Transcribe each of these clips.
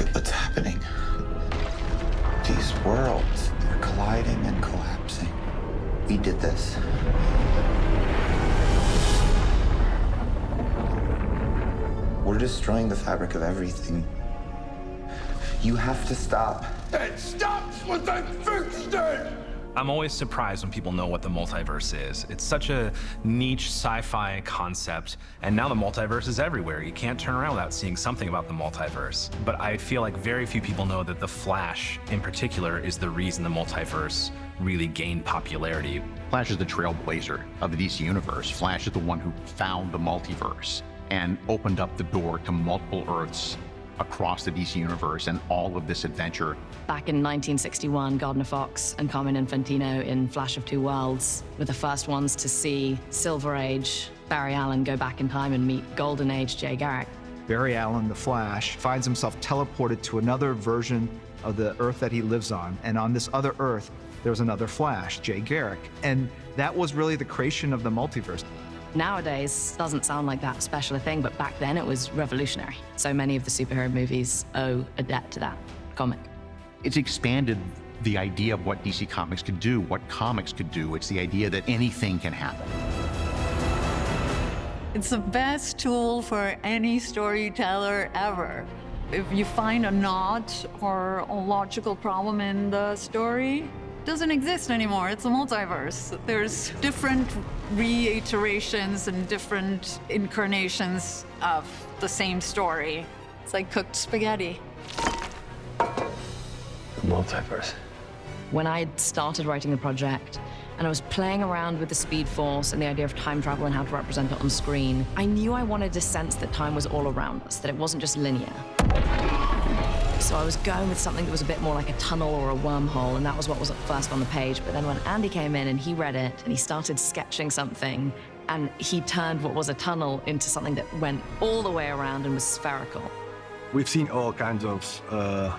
Look at what's happening. These worlds, they're colliding and collapsing. We did this. We're destroying the fabric of everything. You have to stop. It stops when they fixed it! I'm always surprised when people know what the multiverse is. It's such a niche sci-fi concept, and now the multiverse is everywhere. You can't turn around without seeing something about the multiverse. But I feel like very few people know that the Flash, in particular, is the reason the multiverse really gained popularity. Flash is the trailblazer of the DC universe. Flash is the one who found the multiverse and opened up the door to multiple Earths across the DC universe and all of this adventure. Back in 1961, Gardner Fox and Carmine Infantino in Flash of Two Worlds were the first ones to see Silver Age Barry Allen go back in time and meet Golden Age Jay Garrick. Barry Allen, the Flash, finds himself teleported to another version of the Earth that he lives on. And on this other Earth, there's another Flash, Jay Garrick. And that was really the creation of the multiverse. Nowadays, doesn't sound like that special a thing, but back then it was revolutionary. So many of the superhero movies owe a debt to that comic. It's expanded the idea of what DC Comics could do, what comics could do. It's the idea that anything can happen. It's the best tool for any storyteller ever. If you find a knot or a logical problem in the story, it doesn't exist anymore. It's a multiverse. There's different reiterations and different incarnations of the same story. It's like cooked spaghetti. The multiverse. When I had started writing the project and I was playing around with the Speed Force and the idea of time travel and how to represent it on screen, I knew I wanted a sense that time was all around us, that it wasn't just linear. So I was going with something that was a bit more like a tunnel or a wormhole, and that was what was at first on the page. But then when Andy came in and he read it and he started sketching something, and he turned what was a tunnel into something that went all the way around and was spherical. We've seen all kinds of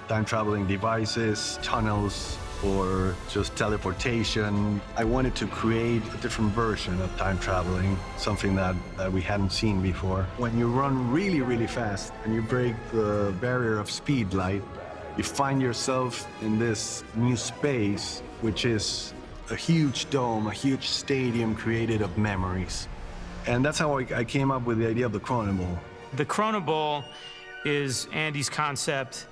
time-traveling devices, tunnels, or just teleportation. I wanted to create a different version of time traveling, something that we hadn't seen before. When you run really, really fast and you break the barrier of speed light, you find yourself in this new space, which is a huge dome, a huge stadium created of memories. And that's how I came up with the idea of the Chronoball. The Chronoball is Andy's concept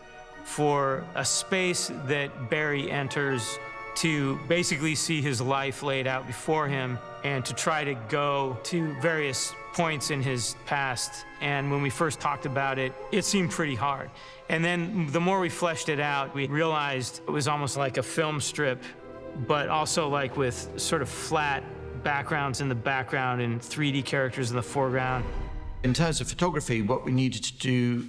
for a space that Barry enters to basically see his life laid out before him and to try to go to various points in his past. And when we first talked about it, it seemed pretty hard. And then the more we fleshed it out, we realized it was almost like a film strip, but also like with sort of flat backgrounds in the background and 3D characters in the foreground. In terms of photography, what we needed to do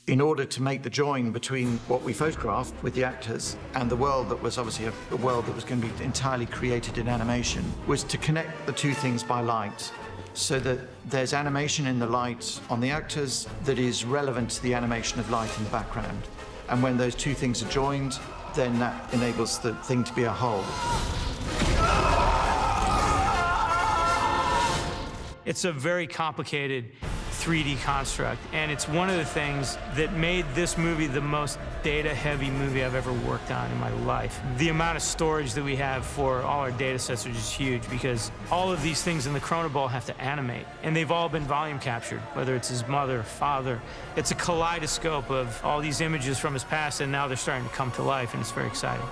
in order to make the join between what we photographed with the actors and the world that was obviously a world that was going to be entirely created in animation, was to connect the two things by light, so that there's animation in the light on the actors that is relevant to the animation of light in the background. And when those two things are joined, then that enables the thing to be a whole. It's a very complicated 3D construct, and it's one of the things that made this movie the most data-heavy movie I've ever worked on in my life. The amount of storage that we have for all our data sets are just huge, because all of these things in the Chronoball have to animate, and they've all been volume captured, whether it's his mother, father. It's a kaleidoscope of all these images from his past, and now they're starting to come to life, and it's very exciting.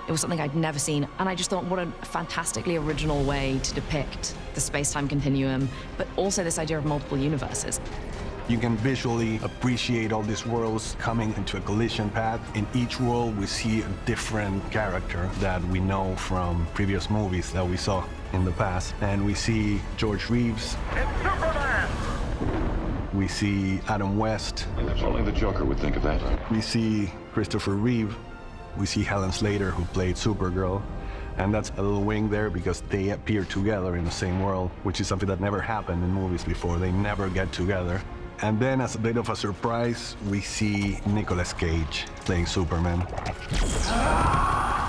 It was something I'd never seen, and I just thought, what a fantastically original way to depict the space-time continuum, but also this idea of multiple universes. You can visually appreciate all these worlds coming into a collision path. In each world, we see a different character that we know from previous movies that we saw in the past. And we see George Reeves. It's Superman! We see Adam West. And if only the Joker would think of that. We see Christopher Reeve. We see Helen Slater, who played Supergirl. And that's a little wing there because they appear together in the same world, which is something that never happened in movies before. They never get together. And then, as a bit of a surprise, we see Nicolas Cage playing Superman.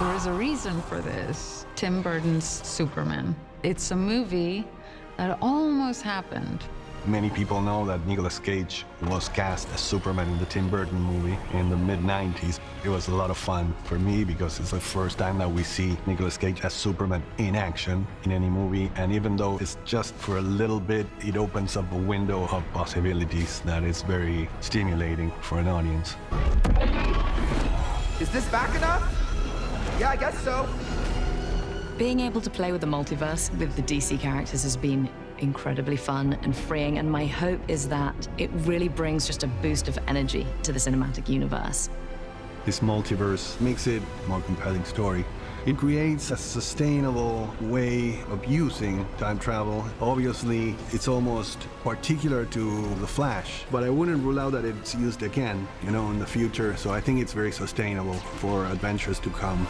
There is a reason for this. Tim Burton's Superman. It's a movie that almost happened, Many people know that Nicolas Cage was cast as Superman in the Tim Burton movie in the mid-90s. It was a lot of fun for me because it's the first time that we see Nicolas Cage as Superman in action in any movie. And even though it's just for a little bit, it opens up a window of possibilities that is very stimulating for an audience. Is this back enough? Yeah, I guess so. Being able to play with the multiverse with the DC characters has been incredibly fun and freeing, and my hope is that it really brings just a boost of energy to the cinematic universe. This multiverse makes it a more compelling story. It creates a sustainable way of using time travel. Obviously, it's almost particular to the Flash, but I wouldn't rule out that it's used again, in the future. So I think it's very sustainable for adventures to come.